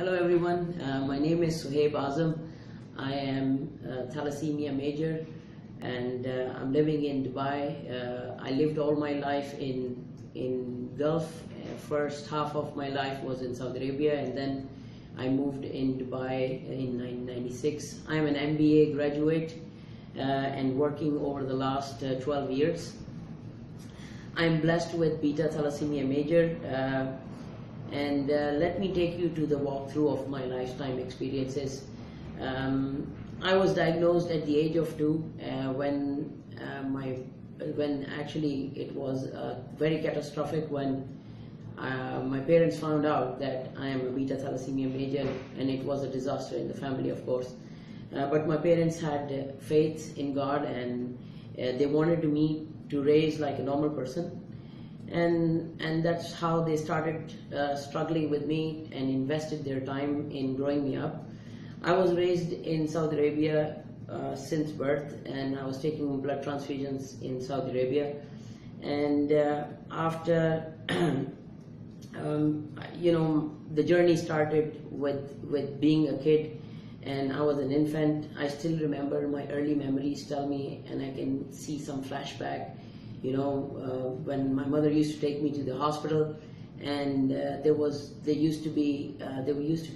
Hello everyone, my name is Sohaib Azam. I am a thalassemia major and I'm living in Dubai. I lived all my life in Gulf. First half of my life was in Saudi Arabia and then I moved in Dubai in 1996. I'm an MBA graduate and working over the last 12 years. I'm blessed with beta thalassemia major. Let me take you to the walkthrough of my lifetime experiences. I was diagnosed at the age of 2 when actually it was very catastrophic when my parents found out that I am a beta thalassemia major, and it was a disaster in the family, of course. But my parents had faith in God, and they wanted me to raise like a normal person. And that's how they started struggling with me and invested their time in growing me up. I was raised in Saudi Arabia since birth, and I was taking blood transfusions in Saudi Arabia. And after the journey started with being a kid, and I was an infant. I still remember my early memories tell me, and I can see some flashback. When my mother used to take me to the hospital, and there used to be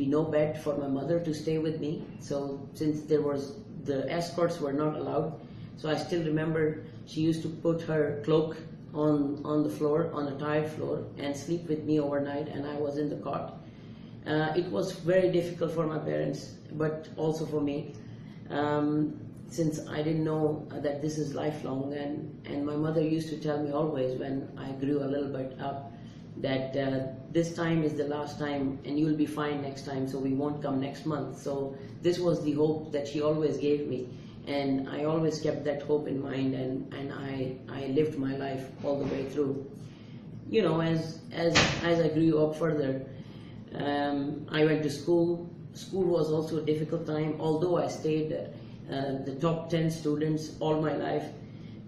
no bed for my mother to stay with me. So since the escorts were not allowed, so I still remember she used to put her cloak on the floor, on a tiled floor, and sleep with me overnight, and I was in the cot. It was very difficult for my parents, but also for me. Since I didn't know that this is lifelong, and my mother used to tell me always when I grew a little bit up that this time is the last time and you'll be fine next time, so we won't come next month. So this was the hope that she always gave me, and I always kept that hope in mind, and I lived my life all the way through. As I grew up further, I went to school. School was also a difficult time, although I stayed the top 10 students all my life.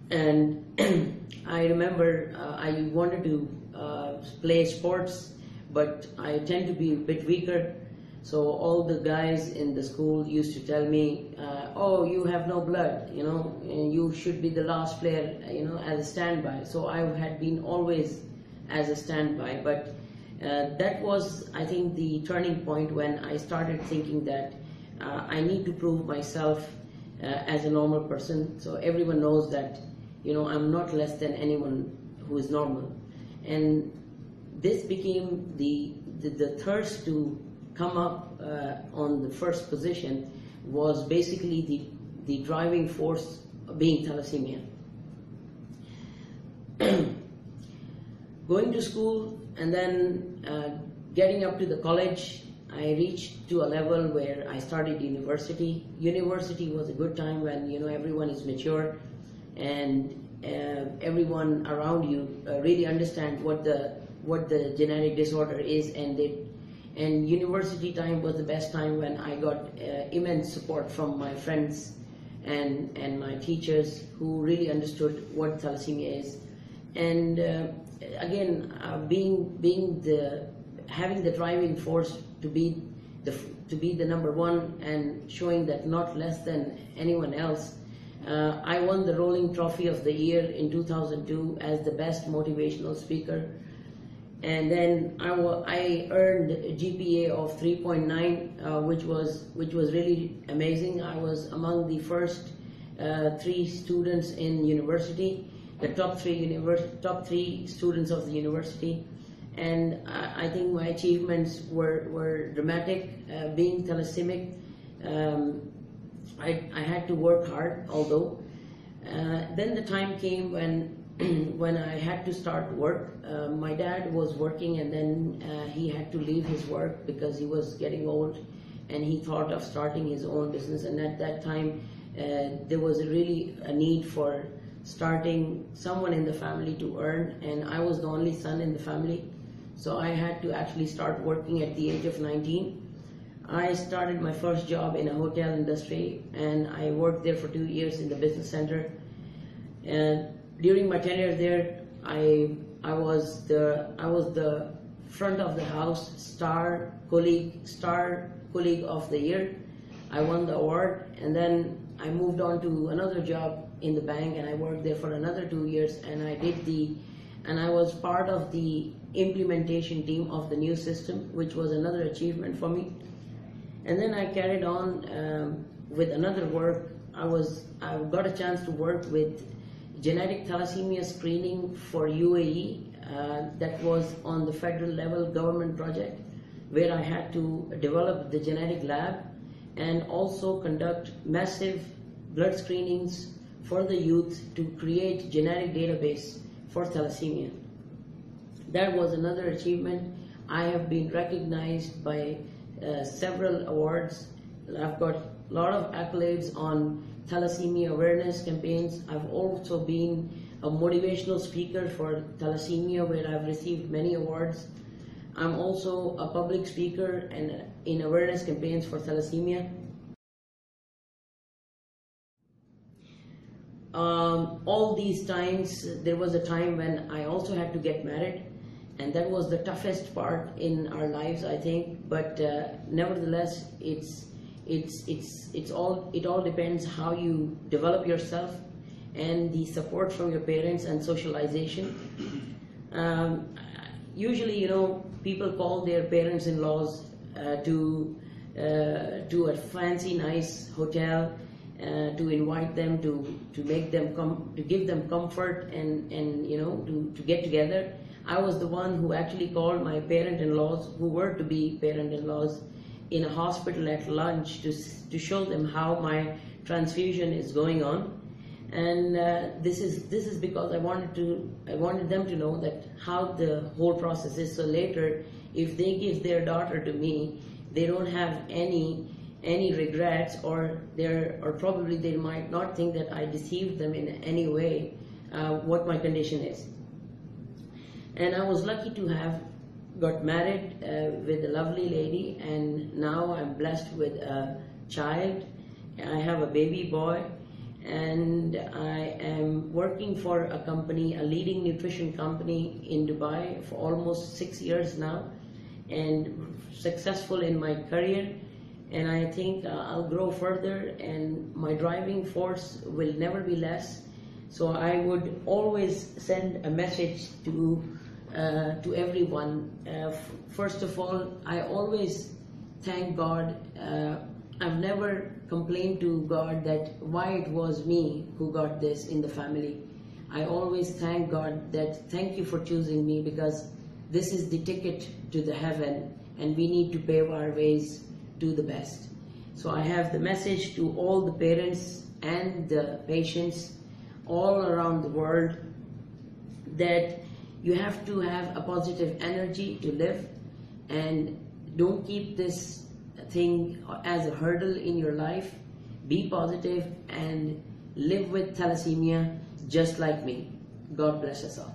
And I remember I wanted to play sports, but I tend to be a bit weaker. So all the guys in the school used to tell me, oh, you have no blood, and you should be the last player, as a standby. So I had been always as a standby, but that was, I think, the turning point when I started thinking that I need to prove myself as a normal person, so everyone knows that I'm not less than anyone who is normal. And this became the thirst to come up on the first position was basically the driving force of being thalassemia. Going to school and then getting up to the college, I reached to a level where I started university. University was a good time when everyone is mature and everyone around you really understand what the genetic disorder is, and university time was the best time when I got immense support from my friends and my teachers who really understood what thalassemia is. And again, having the driving force to be the number one and showing that not less than anyone else. I won the Rolling Trophy of the Year in 2002 as the best motivational speaker, and then I earned a GPA of 3.9, which was really amazing. I was among the first 3 students in university, the top three students of the university. And I think my achievements were dramatic. Being thalassemic, I had to work hard, although. Then the time came when I had to start work. My dad was working, and then he had to leave his work because he was getting old, and he thought of starting his own business. And at that time, there was really a need for starting someone in the family to earn, and I was the only son in the family. So I had to actually start working at the age of 19. I started my first job in a hotel industry, and I worked there for 2 years in the business center. And during my tenure there, I was the front of the house star colleague of the year. I won the award, and then I moved on to another job in the bank, and I worked there for another 2 years, and I was part of the implementation team of the new system, which was another achievement for me. And then I carried on with another work. I got a chance to work with genetic thalassemia screening for UAE. That was on the federal level government project, where I had to develop the genetic lab and also conduct massive blood screenings for the youth to create genetic database for thalassemia. That was another achievement. I have been recognized by several awards. I've got a lot of accolades on thalassemia awareness campaigns. I've also been a motivational speaker for thalassemia, where I've received many awards. I'm also a public speaker and in awareness campaigns for thalassemia. All these times, there was a time when I also had to get married, and that was the toughest part in our lives, I think. But nevertheless, it all depends how you develop yourself and the support from your parents and socialization. Usually, people call their parents-in-laws to a fancy, nice hotel to invite them, to make them come, to give them comfort, and to get together. I was the one who actually called my parent-in-laws, who were to be parent-in-laws, in a hospital at lunch to show them how my transfusion is going on. And this is because I wanted them to know that how the whole process is. So later, if they give their daughter to me, they don't have any regrets, or probably they might not think that I deceived them in any way what my condition is. And I was lucky to have got married with a lovely lady, and now I'm blessed with a child. I have a baby boy, and I am working for a company, a leading nutrition company in Dubai, for almost 6 years now, and successful in my career. And I think I'll grow further, and my driving force will never be less. So I would always send a message to everyone. First of all, I always thank God. I've never complained to God that why it was me who got this in the family. I always thank God that thank you for choosing me, because this is the ticket to the heaven, and we need to pave our ways to the best. So I have the message to all the parents and the patients all around the world that you have to have a positive energy to live, and don't keep this thing as a hurdle in your life. Be positive and live with thalassemia just like me. God bless us all.